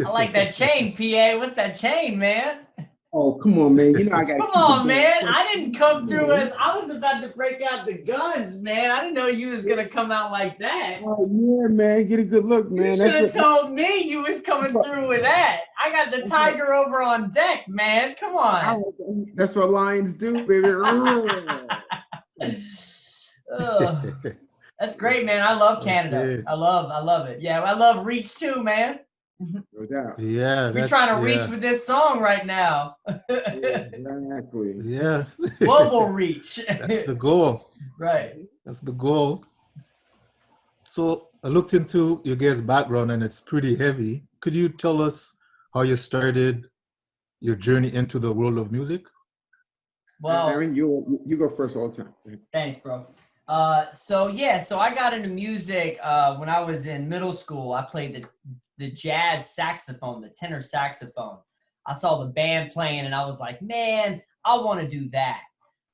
I like that chain, PA. What's that chain, man? Oh, come on, man. You know I gotta Come keep the on, band man. fresh. I didn't come Come through on. as I was about to break out the guns, man. I didn't know you was gonna come out like that. Oh yeah, man. Get a good look, You man. should That's have what. told me you was coming through with that. I got the That's what, tiger over on deck, man. Come on. that's what lions do, baby. Ugh. That's great, man. I love Canada. Okay. I love it. Yeah, I love Reach too, man. No doubt. Yeah, We that's trying to reach yeah. with this song right now. Exactly. Yeah. Global reach. That's the goal. Right. That's the goal. So I looked into your guys' background and it's pretty heavy. Could you tell us how you started your journey into the world of music? Well, Aaron, you go first all the time. thanks, bro. So I got into music when I was in middle school. I played the jazz saxophone, the tenor saxophone. I saw the band playing and I was like, man, I want to do that.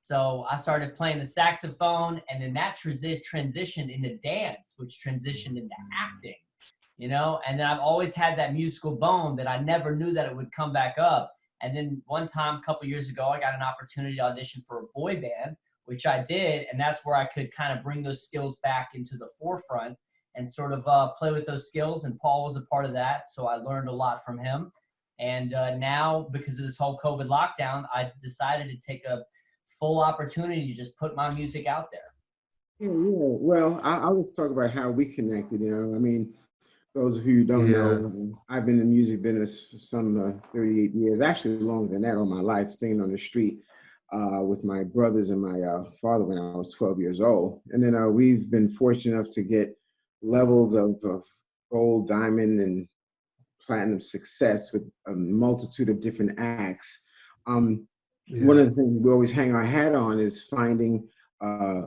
So I started playing the saxophone, and then that transitioned into dance, which transitioned into acting, and then I've always had that musical bone that I never knew that it would come back up. And then one time, a couple years ago, I got an opportunity to audition for a boy band, which I did. And that's where I could kind of bring those skills back into the forefront and sort of play with those skills. And Paul was a part of that. So I learned a lot from him. And now, because of this whole COVID lockdown, I decided to take a full opportunity to just put my music out there. Yeah, yeah. Well, I'll just talk about how we connected. I mean, those of you who don't Yeah. know, I've been in the music business for some 38 years, actually longer than that, all my life, singing on the street with my brothers and my father when I was 12 years old. And then we've been fortunate enough to get levels of gold, diamond, and platinum success with a multitude of different acts. One of Yes. the things we always hang our hat on is finding uh,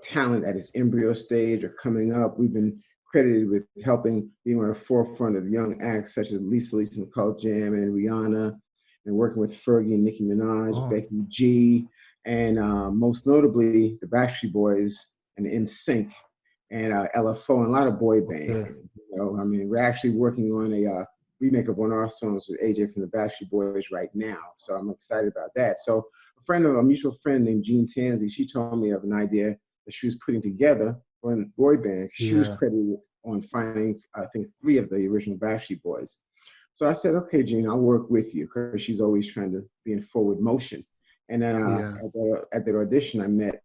talent at its embryo stage or coming up. We've been credited with helping being on the forefront of young acts such as Lisa and Cult Jam and Rihanna, and working with Fergie and Nicki Minaj, Oh, Becky G, and most notably the Backstreet Boys and NSYNC and LFO and a lot of boy bands. okay. I mean, we're actually working on a remake of one of our songs with AJ from the Backstreet Boys right now. So I'm excited about that. So a mutual friend named Jean Tansey, she told me of an idea that she was putting together for a boy band. She was Yeah. credited on finding, I think, 3 of the original Backstreet Boys. So I said, okay, Jean, I'll work with you because she's always trying to be in forward motion. And then Yeah. at the audition, I met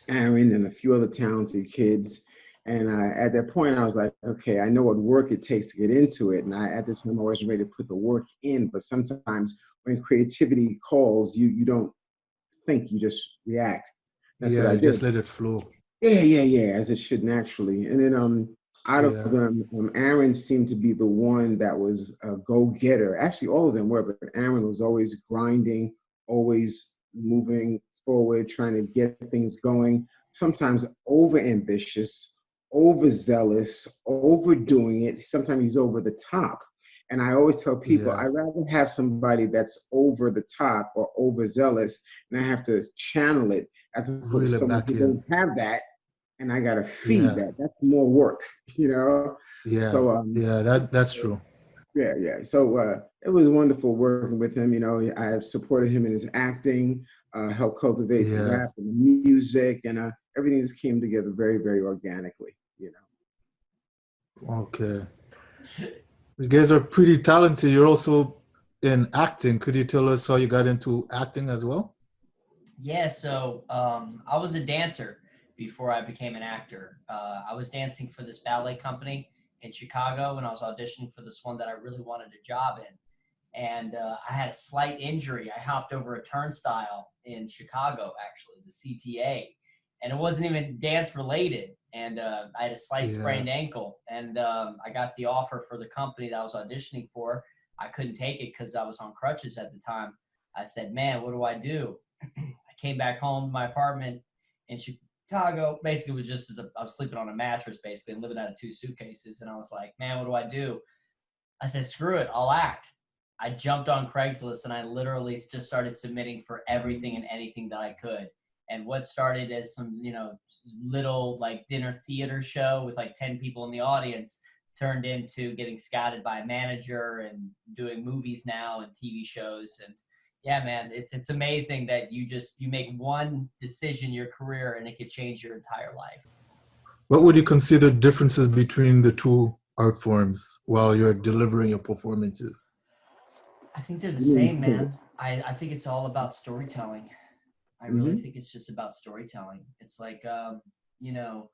Aaron and a few other talented kids. And at that point, I was like, okay, I know what work it takes to get into it. And at this time, I wasn't ready to put the work in. But sometimes when creativity calls, you don't think, you just react. That's what Yeah. I You did. just let it flow. Yeah, as it should naturally. And then out of Yeah. them, Aaron seemed to be the one that was a go-getter. Actually, all of them were, but Aaron was always grinding, always moving forward, trying to get things going. Sometimes over-ambitious, overzealous, overdoing it. Sometimes he's over the top. And I always tell people, Yeah. I'd rather have somebody that's over the top or overzealous, and I have to channel it as opposed to Really someone back who in. don't have that and I gotta feed Yeah. that. That's more work, you know. Yeah. So Yeah. That's true. yeah. So it was wonderful working with him. I have supported him in his acting, helped cultivate the Yeah. rap and the music, and everything just came together very, very organically. Okay. You guys are pretty talented. You're also in acting. Could you tell us how you got into acting as well? Yeah, so I was a dancer before I became an actor. I was dancing for this ballet company in Chicago, and I was auditioning for this one that I really wanted a job in. And I had a slight injury. I hopped over a turnstile in Chicago, actually, the CTA, and it wasn't even dance related. And I had a slight Yeah. sprained ankle, and I got the offer for the company that I was auditioning for. I couldn't take it because I was on crutches at the time. I said, man, what do I do? I came back home to my apartment in Chicago. Basically, it was just I was sleeping on a mattress, basically, and living out of 2 suitcases. And I was like, man, what do I do? I said, screw it, I'll act. I jumped on Craigslist and I literally just started submitting for everything and anything that I could. And what started as some, little like dinner theater show with like 10 people in the audience turned into getting scouted by a manager and doing movies now and TV shows. And yeah, man, it's amazing that you make one decision in your career and it could change your entire life. What would you consider differences between the two art forms while you're delivering your performances? I think they're the same, man. I think it's all about storytelling. I really think it's just about storytelling. It's like, you know,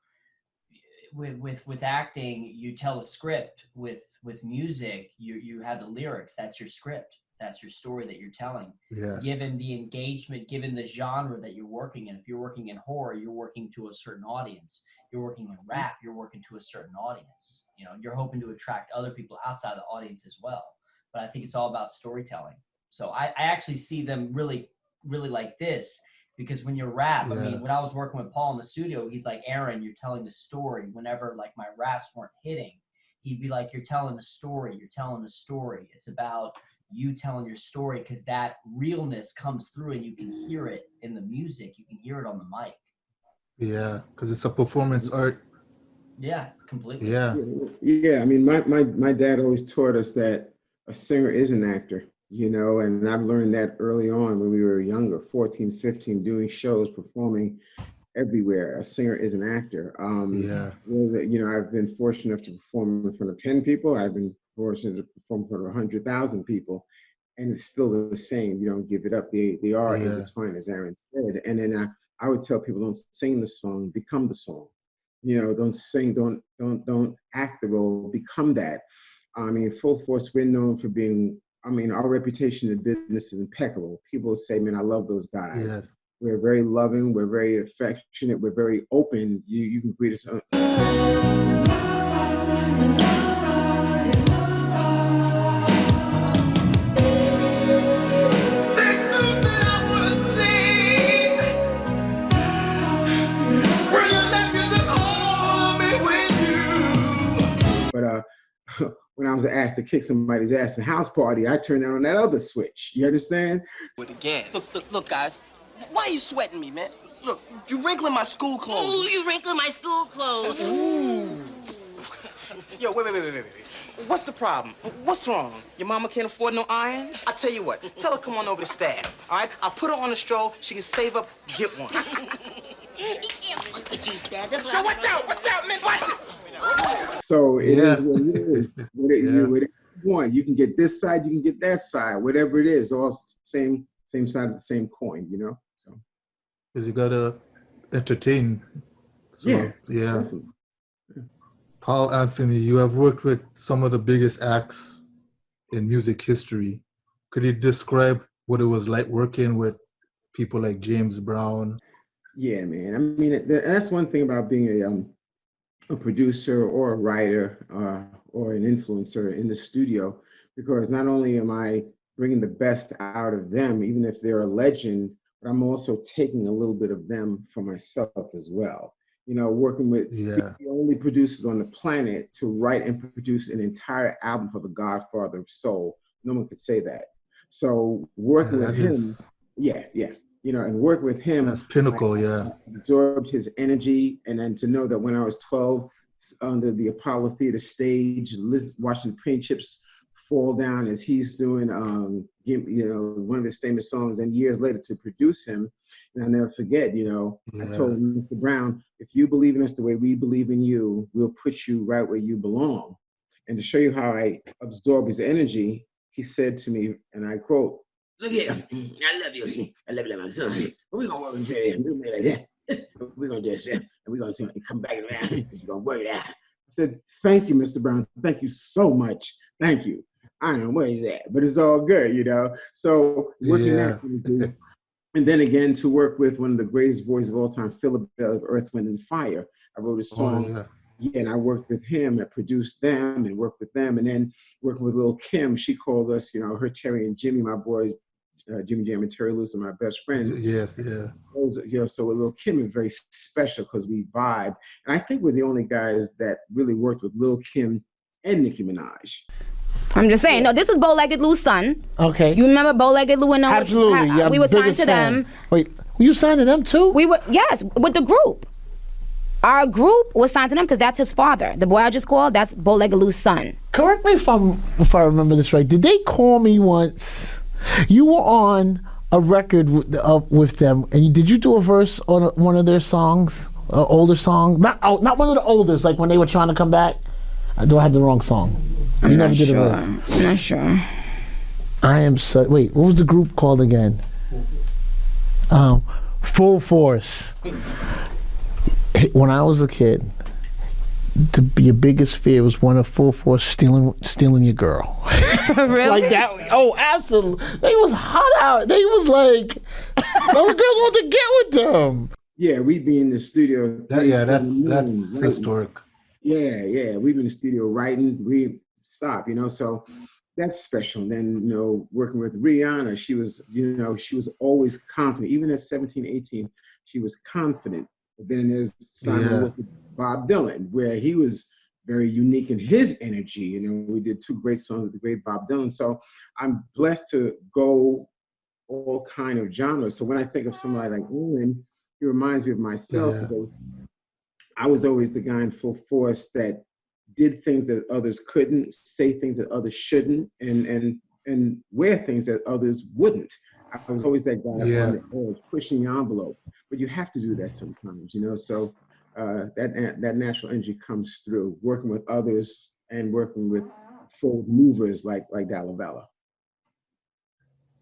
with acting, you tell a script. With music, you have the lyrics. That's your script. That's your story that you're telling. Yeah. Given the engagement, given the genre that you're working in. If you're working in horror, you're working to a certain audience. You're working in rap, you're working to a certain audience. You know, you're hoping to attract other people outside the audience as well. But I think it's all about storytelling. So I actually see them really, really like this, because when you're rap, I mean, when I was working with Paul in the studio, he's like, Aaron, you're telling the story. Whenever like my raps weren't hitting, he'd be like, you're telling a story. You're telling a story. It's about you telling your story, because that realness comes through and you can hear it in the music. You can hear it on the mic. Yeah, because it's a performance art. Yeah, completely. Yeah. Yeah, I mean, my dad always taught us that a singer is an actor, you know, and I've learned that early on when we were younger, 14, 15, doing shows, performing everywhere. A singer is an actor. You know, I've been fortunate enough to perform in front of 10 people. I've been fortunate to perform in front of 100,000 people, and it's still the same. You don't give it up. They are intertwined, as Aaron said. And then I would tell people, don't sing the song, become the song. You know, don't sing, don't act the role, become that. I mean, Full Force, we're known for being, I mean, our reputation in business is impeccable. People say, man, I love those guys. Yeah. We're very loving, we're very affectionate, we're very open. You can greet us. But when I was asked to kick somebody's ass in a house party, I turned on that other switch. You understand? Again. Look, guys. Why are you sweating me, man? Look, you're wrinkling my school clothes. Ooh, you wrinkling my school clothes. Ooh. Yo, wait. What's the problem? What's wrong? Your mama can't afford no iron? I tell you what, tell her come on over to Stab, all right? I'll put her on the stove. She can save up, get one. Look at you, Stab. That's what Yo, watch out, man, watch it. So it is what it is. Whatever you want, you can get this side, you can get that side, whatever it is, all same side of the same coin, you know? So. Because you gotta entertain. So, yeah. Paul Anthony, you have worked with some of the biggest acts in music history. Could you describe what it was like working with people like James Brown? Yeah, man. I mean, that's one thing about being a producer or a writer or an influencer in the studio, because not only am I bringing the best out of them, even if they're a legend, but I'm also taking a little bit of them for myself as well. You know, working with the only producers on the planet to write and produce an entire album for the Godfather of Soul. No one could say that. So working with him, you know, and work with him. That's pinnacle, I absorbed his energy, and then to know that when I was 12, under the Apollo Theater stage, watching paint chips fall down as he's doing, you know, one of his famous songs, and years later to produce him. And I'll never forget, you know, I told Mr. Brown, if you believe in us the way we believe in you, we'll put you right where you belong. And to show you how I absorb his energy, he said to me, and I quote, "Look here, I love you. I love you like my son. But we're going to work with you. We'll make like that. We're going to just, and we're going to come back around. We're going to work it out." I said, "Thank you, Mr. Brown. Thank you so much. Thank you. I don't know what is that, but it's all good, you know." So working that, and then again to work with one of the greatest voices of all time, Philip Bell of Earth, Wind and Fire. I wrote a song, and I worked with him. I produced them and worked with them, and then working with Lil Kim. She called us, you know, her Terry and Jimmy, my boys, Jimmy Jam and Terry Lewis, are my best friends. Those, you know, so with Lil Kim is very special because we vibe, and I think we're the only guys that really worked with Lil Kim and Nicki Minaj. I'm just saying. No, this is Bow-Legged Lou's son. Okay. You remember Bow-Legged Lou and Absolutely. we were signed to them. Wait, were you signed to them too? We were, yes, with the group. Our group was signed to them because that's his father. The boy I just called, that's Bow-Legged Lou's son. Correct me if I remember this right. Did they call me once? You were on a record with them, and did you do a verse on one of their songs, an older song? Not one of the oldest, like when they were trying to come back. Do I have the wrong song? I'm not sure. I'm not sure. I am so. Wait, what was the group called again? Full Force. When I was a kid, your biggest fear was one of Full Force stealing your girl. Really? Like that. Oh, absolutely. They was hot out. They was like, all the girls wanted to get with them. Yeah, we'd be in the studio. That's historic. Yeah. We'd be in the studio writing. We stop, so that's special. And then, working with Rihanna, she was always confident. Even at 17, 18, she was confident. But then there's Simon with Bob Dylan, where he was very unique in his energy. We did 2 great songs with the great Bob Dylan. So I'm blessed to go all kind of genres. So when I think of somebody like Aaron, he reminds me of myself. Because I was always the guy in Full Force that did things that others couldn't, say things that others shouldn't, and wear things that others wouldn't. I was always that guy on the edge, pushing the envelope. But you have to do that sometimes, So that natural energy comes through working with others and working with forward movers like Dall Villa.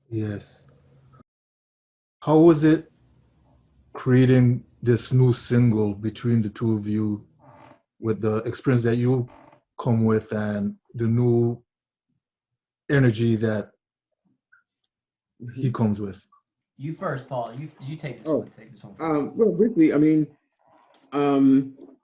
Yes. How was it creating this new single between the two of you, with the experience that you come with and the new energy that he comes with? You first, Paul. You take this one. Take this one first. Well, briefly,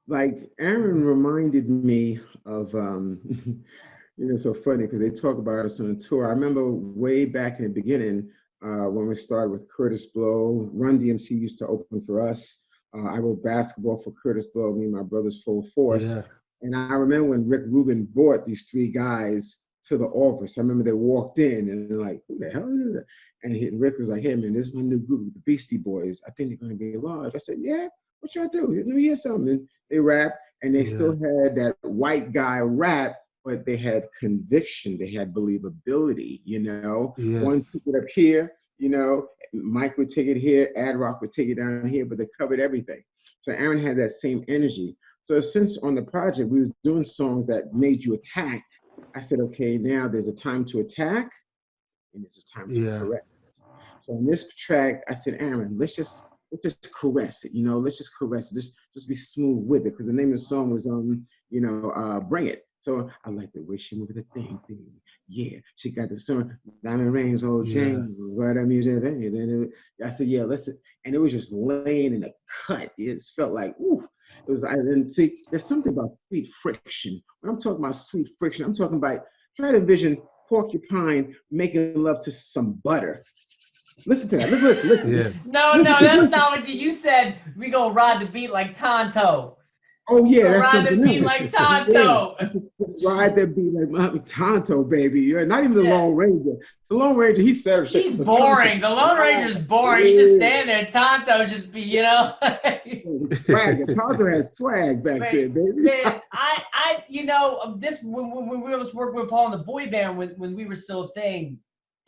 like Aaron reminded me of, so funny because they talk about us on the tour. I remember way back in the beginning when we started with Curtis Blow. Run DMC used to open for us. I wrote basketball for Curtis Blow, me and my brothers Full Force. Yeah. And I remember when Rick Rubin brought these 3 guys to the office. I remember they walked in and they're like, who the hell is that? And Rick was like, hey man, this is my new group, the Beastie Boys. I think they're gonna be large. I said, yeah, what y'all do? Let me hear something. And they rap, and they still had that white guy rap, but they had conviction, they had believability, Yes. One took it up here, Mike would take it here, Ad Rock would take it down here, but they covered everything. So Aaron had that same energy. So since on the project, we was doing songs that made you attack, I said, okay, now there's a time to attack and there's a time to correct. So on this track, I said, Aaron, let's just caress it, let's just caress it. Just be smooth with it. Because the name of the song was Bring It. So I like the way she moved the thing. Yeah, she got the song, Diamond Rings, old James, right? That music. I said, yeah, listen. And it was just laying in the cut. It just felt like, ooh. It was, I didn't see, there's something about sweet friction. When I'm talking about sweet friction, I'm talking about, try to envision porcupine making love to some butter. Listen to that. Listen. Yes. No, that's not what you said. We gonna ride the beat like Tonto. Oh yeah, that's ride something the beat else. like Tonto. Ride that beat like Tonto, baby. You're not even the Lone Ranger. The Lone Ranger, he's boring. The Lone Ranger's boring. You just stand there. Tonto just be, Swag. Tonto has swag back there, baby. Man, this when we was working with Paul in the boy band when we were still a thing.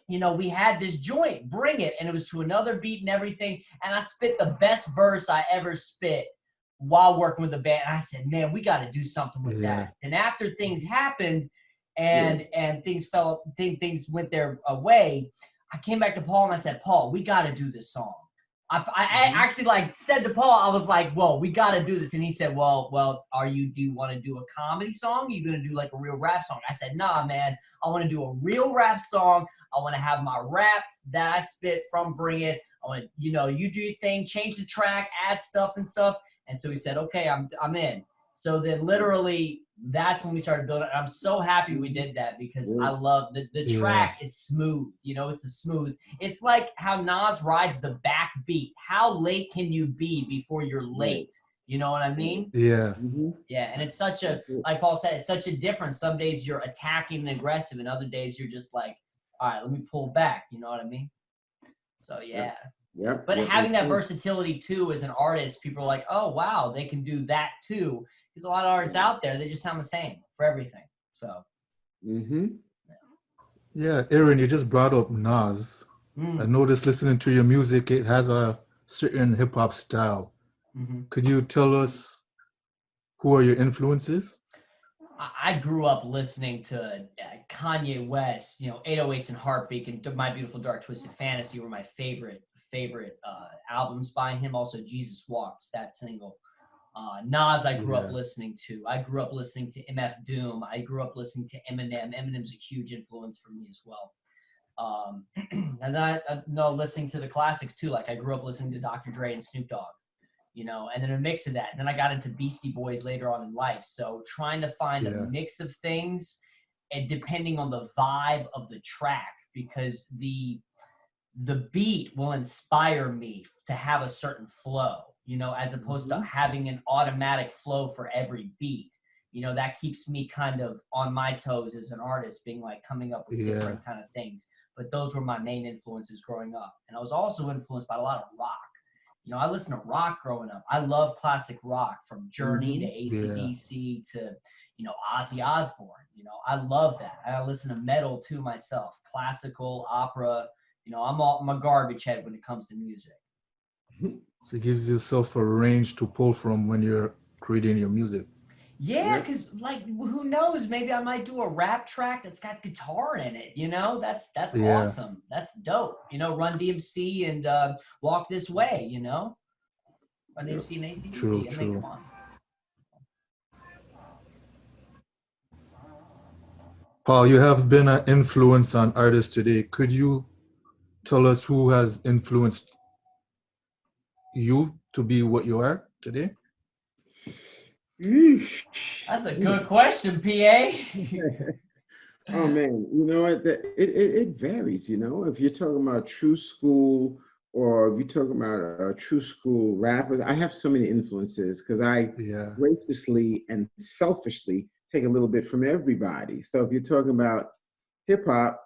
We had this joint, Bring It, and it was to another beat and everything. And I spit the best verse I ever spit while working with the band. I said, man, we got to do something with that. And after things happened and things went their way, I came back to Paul and I said, Paul, we got to do this song. I actually said to Paul, I was like, well, we got to do this. And he said, well, do you want to do a comedy song? Are you going to do like a real rap song? I said, nah, man, I want to do a real rap song. I want to have my rap that I spit from Bring It. I want, you do your thing, change the track, add stuff and stuff. And so he said, okay, I'm in. So then literally that's when we started building. I'm so happy we did that because I love the track is smooth. It's like how Nas rides the back beat. How late can you be before you're late? You know what I mean? Yeah. Yeah. And it's such like Paul said, it's such a difference. Some days you're attacking and aggressive and other days you're just like, all right, let me pull back. You know what I mean? So yeah. Yep. But yep, having that yep. versatility too as an artist, people are like, oh wow, they can do that too. There's a lot of artists out there, they just sound the same for everything. So Mm-hmm. Yeah, Aaron, you just brought up Nas. I noticed listening to your music, it has a certain hip hop style. Could you tell us who are your influences? I grew up listening to Kanye West, 808s and Heartbeat and My Beautiful Dark Twisted Fantasy were my favorite albums by him. Also, Jesus Walks, that single. Nas, I grew up listening to. I grew up listening to MF Doom. I grew up listening to Eminem. Eminem's a huge influence for me as well. And then I know listening to the classics too. Like I grew up listening to Dr. Dre and Snoop Dogg. And then a mix of that. And then I got into Beastie Boys later on in life. So trying to find a mix of things and depending on the vibe of the track, because the beat will inspire me to have a certain flow, as opposed to having an automatic flow for every beat. That keeps me kind of on my toes as an artist, being like coming up with different kind of things. But those were my main influences growing up. And I was also influenced by a lot of rock. I listened to rock growing up. I love classic rock from Journey to AC/DC to, Ozzy Osbourne. I love that. I listen to metal too myself, classical, opera. I'm a garbage head when it comes to music. So it gives yourself a range to pull from when you're creating your music. Yeah, because who knows? Maybe I might do a rap track that's got guitar in it. That's awesome. That's dope. Run DMC and Walk This Way. Run DMC and AC/DC. True. Come on. Paul, you have been an influence on artists today. Could you tell us who has influenced you to be what you are today? That's a good question, PA. Oh man, you know what? It varies. If you're talking about true school, or if you're talking about true school rappers, I have so many influences because I graciously and selfishly take a little bit from everybody. So if you're talking about hip hop,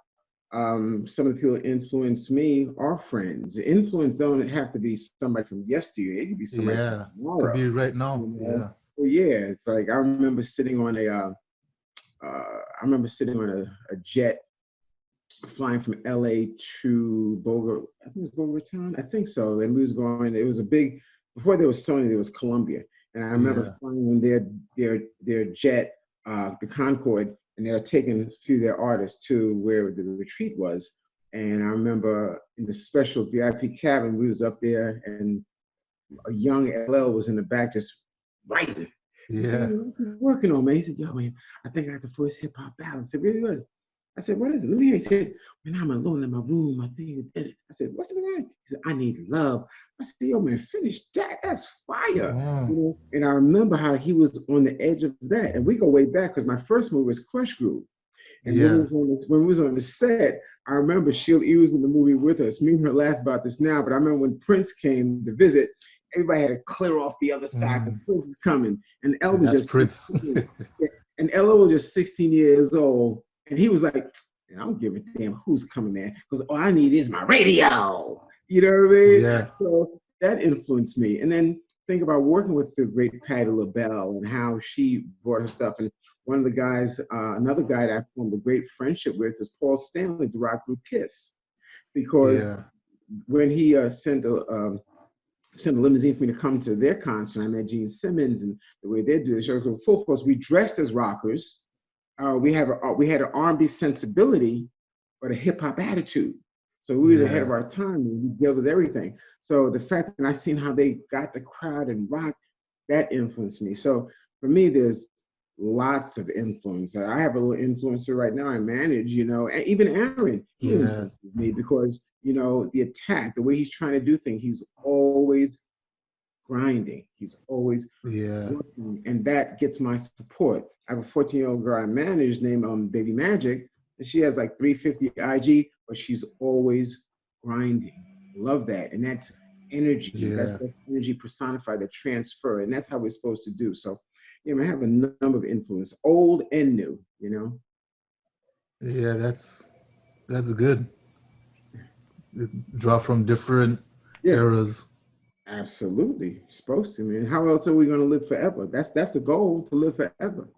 some of the people that influence me are friends. Influence don't have to be somebody from yesteryear. It could be somebody from tomorrow. Could be right now. It's like I remember sitting on a jet flying from LA to Boca. I think it was Boca Raton. I think so. And we was going. It was a big. Before there was Sony, there was Columbia, and I remember flying on their jet, the Concorde, and they were taking a few of their artists to where the retreat was. And I remember in the special VIP cabin, we was up there, and a young LL was in the back just writing. I said, what you working on, man? He said, yo, man, I think I got the first hip hop ballad. I said, really what? I said, what is it? Let me hear. He said, when I'm alone in my room, I think I said, what's the name? He said, I need love. I said, yo, man, finish that. That's fire. And I remember how he was on the edge of that. And we go way back because my first movie was Crush Groove. And when we was on the set, I remember Sheila E. was in the movie with us. Me and her laugh about this now, but I remember when Prince came to visit, everybody had to clear off the other side because Prince is coming. And Ella was just Prince. and Ella was just 16 years old. And he was like, I don't give a damn who's coming, man. Because all I need is my radio. You know what I mean? Yeah. So that influenced me. And then think about working with the great Patti LaBelle and how she brought her stuff. And one of the guys, another guy that I formed a great friendship with was Paul Stanley, the rock group Kiss. Because when he sent a limousine for me to come to their concert, I met Gene Simmons and the way they do the shows were full force. We dressed as rockers. We had an R&B sensibility, but a hip hop attitude. So we was ahead of our time and we dealt with everything. So the fact that I seen how they got the crowd and rock, that influenced me. So for me, there's lots of influence. I have a little influencer right now. I manage, and even Aaron, he influences me because, the attack, the way he's trying to do things, he's always grinding. He's always working, and that gets my support. I have a 14-year-old girl I manage named Baby Magic, and she has like 350 IG, but she's always grinding. Love that, and that's energy. That's energy personified, the transfer, and that's how we're supposed to do. So, I have a number of influence, old and new. Yeah, that's good. Draw from different Yeah, eras. absolutely. Supposed to, man. How else are we gonna live forever? That's the goal, to live forever.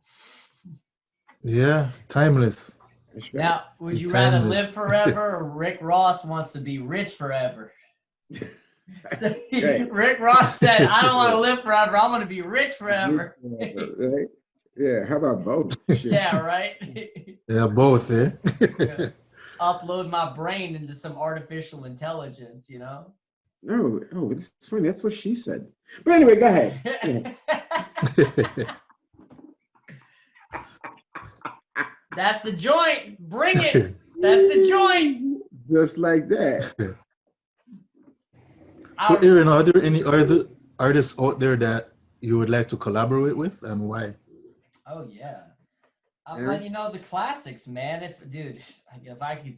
Yeah, timeless. That's right. Now, would Be you rather live timeless. forever or Rick Ross wants to be rich forever? So Right. Rick Ross said, I don't want to live forever. I want to be rich forever. Right? Yeah, how about both? Shit. Yeah, right? Yeah, both, eh? Yeah. Upload my brain into some artificial intelligence, you know? No, oh, it's funny. That's what she said. But anyway, go ahead. Yeah. That's the joint. Bring it. That's the joint. Just like that. So, Aaron, are there any other artists out there that you would like to collaborate with, and why? Oh yeah. Aaron? You know, the classics, man. If I could,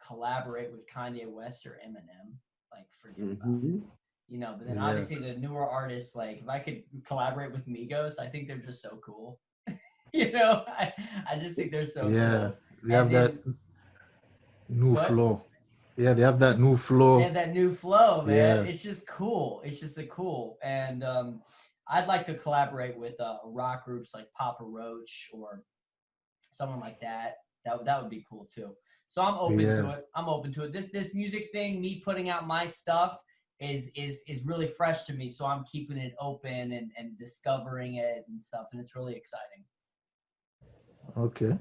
collaborate with Kanye West or Eminem, like forget about it. You know, but then Yeah. obviously the newer artists, like if I could collaborate with Migos, I think they're just so cool. You know, I just think they're so Yeah, cool. they have that new What? flow. Yeah, they have that new flow. They have that new flow, man. Yeah. It's just cool. It's just a cool. And I'd like to collaborate with rock groups like Papa Roach or someone like that. That would be cool too. So I'm open to it. I'm open to it. This music thing, me putting out my stuff is really fresh to me. So I'm keeping it open and discovering it and stuff. And it's really exciting. Okay.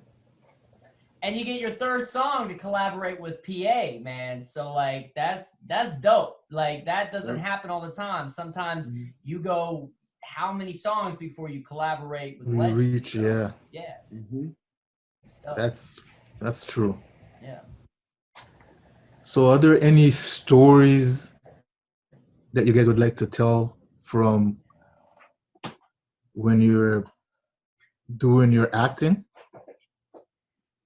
And you get your third song to collaborate with PA, man. So like that's dope. Like that doesn't happen all the time. Sometimes you go how many songs before you collaborate with legends? Reach, yeah. Yeah. That's true. Yeah. So are there any stories that you guys would like to tell from when you're doing your acting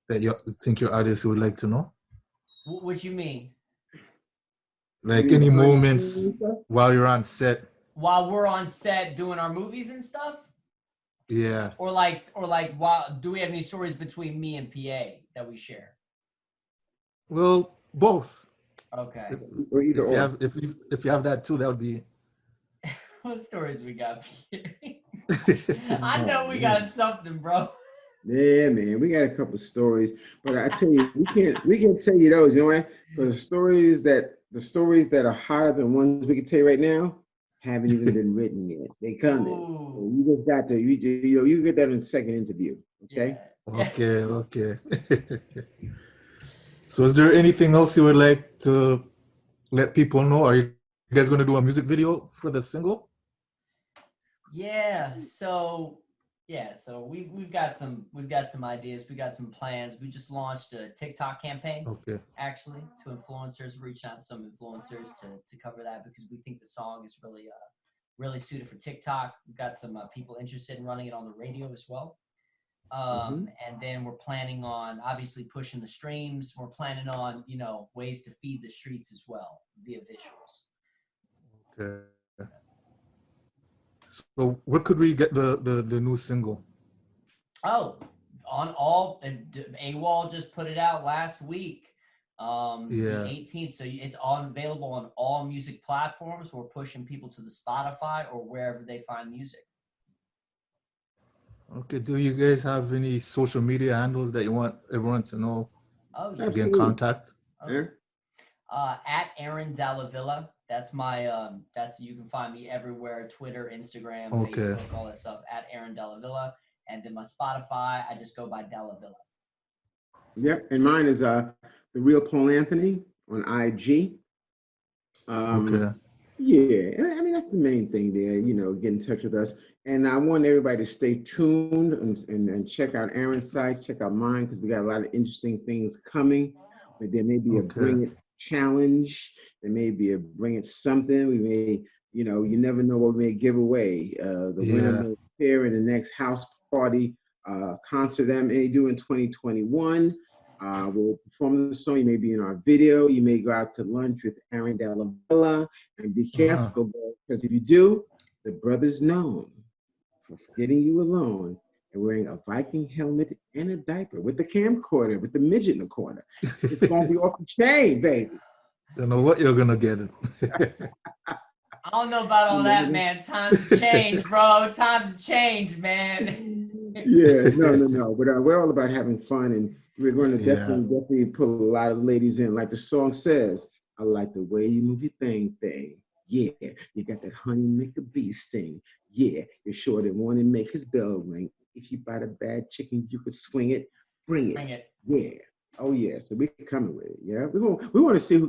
that you think your audience would like to know? What you mean? Like any moments while you're on set? While we're on set doing our movies and stuff? Yeah. Or like do we have any stories between me and PA that we share? Well, both. Okay. If you have that too, that would be. What stories we got? I know we got something, bro. Yeah, man, we got a couple stories, but I tell you, we can't tell you those, you know why? Because the stories that are hotter than ones we can tell you right now haven't even been written yet. They coming. So you just got to you get that in the second interview, okay? Yeah. Okay. So is there anything else you would like to let people know? Are you guys going to do a music video for the single? Yeah. So we've got some ideas. We got some plans. We just launched a TikTok campaign. Okay. Actually, to influencers, reached out to some influencers to cover that because we think the song is really suited for TikTok. We've got some people interested in running it on the radio as well. And then we're planning on obviously pushing the streams. We're planning on, ways to feed the streets as well via visuals. Okay. So where could we get the new single? Oh, on all, AWOL just put it out last week, the 18th. So it's available on all music platforms. We're pushing people to the Spotify or wherever they find music. Okay. Do you guys have any social media handles that you want everyone to know to be in contact? Okay. At Aaron Dall Villa. That's my you can find me everywhere: Twitter, Instagram, Facebook, all that stuff. At Aaron Dall Villa, and then my Spotify, I just go by Dalla Villa. Yep, and mine is the Real Paul Anthony on IG. Okay. Yeah, I mean that's the main thing there. Get in touch with us, and I want everybody to stay tuned and check out Aaron's sites, check out mine because we got a lot of interesting things coming. But there may be a Bring It challenge. There may be a Bring It something. We may, you never know what we may give away. The winner may appear in the next house party concert that I may do in 2021. We'll perform the song. You may be in our video. You may go out to lunch with Aaron Dall Villa, and be careful because if you do, the brother's known for getting you alone and wearing a Viking helmet and a diaper with the camcorder, with the midget in the corner. It's gonna be off the chain, baby. Don't know what you're gonna get. I don't know about all that, man. Times change, bro. Times change, man. Yeah, no. But we're all about having fun, and we're going to definitely pull a lot of ladies in. Like the song says, I like the way you move your thing. Yeah, you got that honey make a bee sting. Yeah, you're sure that want to make his bell ring. If you bought a bad chicken, you could swing it. Bring it. Yeah. Oh yeah. So we're coming with it. Yeah. We want to see who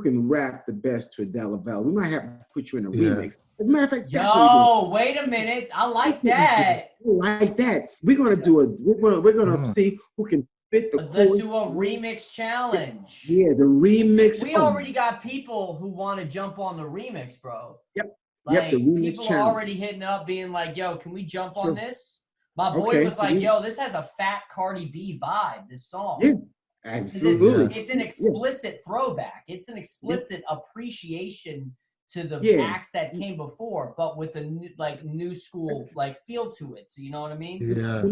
can rap the best to Dalla Villa. We might have to put you in a remix. As a matter of fact, wait a minute. I like that. We're gonna see who can fit the. Let's do a remix challenge. Yeah, the remix. We already got people who want to jump on the remix, bro. Yep. Like, the remix people challenge. are already hitting up, being like, "Yo, can we jump on this?" My boy was like, "Yo, this has a fat Cardi B vibe. This song." Yeah, absolutely. It's an explicit throwback. It's an explicit appreciation to the acts that came before, but with a new school feel to it. So you know what I mean? Yeah.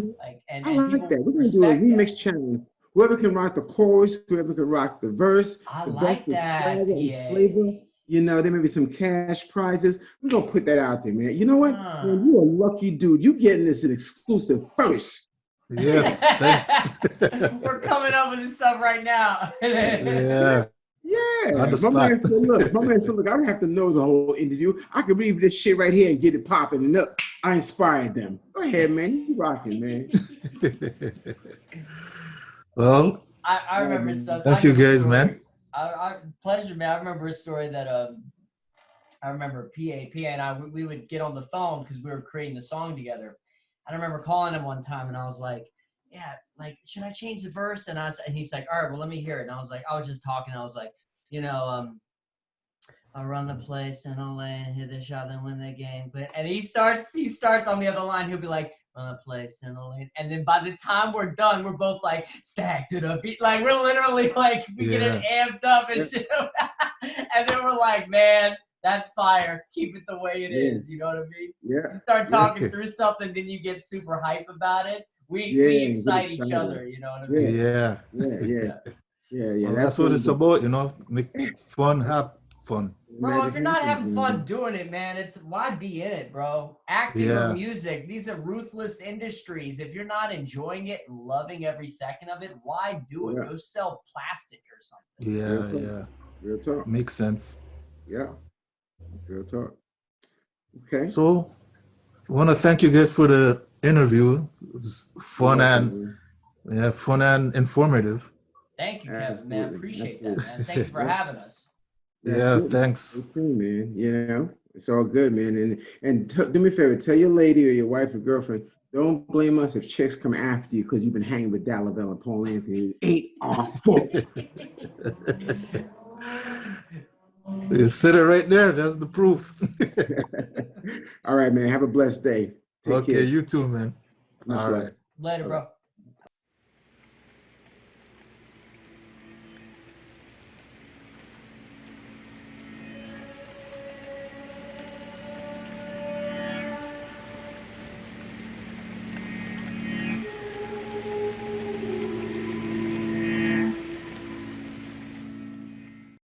I like that. We're gonna do a remix challenge. Whoever can rock the chorus, whoever can rock the verse. I like that. Flavor. You know, there may be some cash prizes. We're gonna put that out there, man. You know what? Man, you're a lucky dude. You getting this an exclusive first. Yes. We're coming up with this stuff right now. Yeah. Yeah. My man said, look, I don't have to know the whole interview. I can read this shit right here and get it popping. And look, I inspired them. Go ahead, man. You rocking, man. Well, I remember something. Thank you guys, man. Pleasure, man. I remember a story that I remember PA and I we would get on the phone because we were creating the song together. And I remember calling him one time and I was like, yeah, like, should I change the verse? And he's like, all right, well, let me hear it. And I was like, I was just talking. I was like, you know, I'll run the place and I'll lay and hit the shot, then win the game. And he starts on the other line. He'll be like, run the place and I'll lay. And then by the time we're done, we're both like stacked to the beat. Like, we're literally like, we get it amped up and shit. And then we're like, man, that's fire. Keep it the way it is. You know what I mean? Yeah. You start talking through something, then you get super hype about it. We excite each other, you know what I mean? Yeah. Well, that's what it's about, you know, make fun, have fun. Bro, if you're not having fun doing it, man, why be in it, bro? Acting or music, these are ruthless industries. If you're not enjoying it and loving every second of it, why do it? Go sell plastic or something. Yeah. Real talk. Makes sense. Yeah. Real talk. Okay. So, I want to thank you guys for the interview. It was fun and informative. Thank you, Kevin, man. Appreciate that, man. Thank you for having us. Yeah, thanks. Okay, man. You know, it's all good, man. And do me a favor, tell your lady or your wife or girlfriend, don't blame us if chicks come after you because you've been hanging with Dalla Villa and Paul Anthony. It ain't our fault. You said it right there. That's the proof. All right, man. Have a blessed day. Take care. You too, man. All right. Later, bro.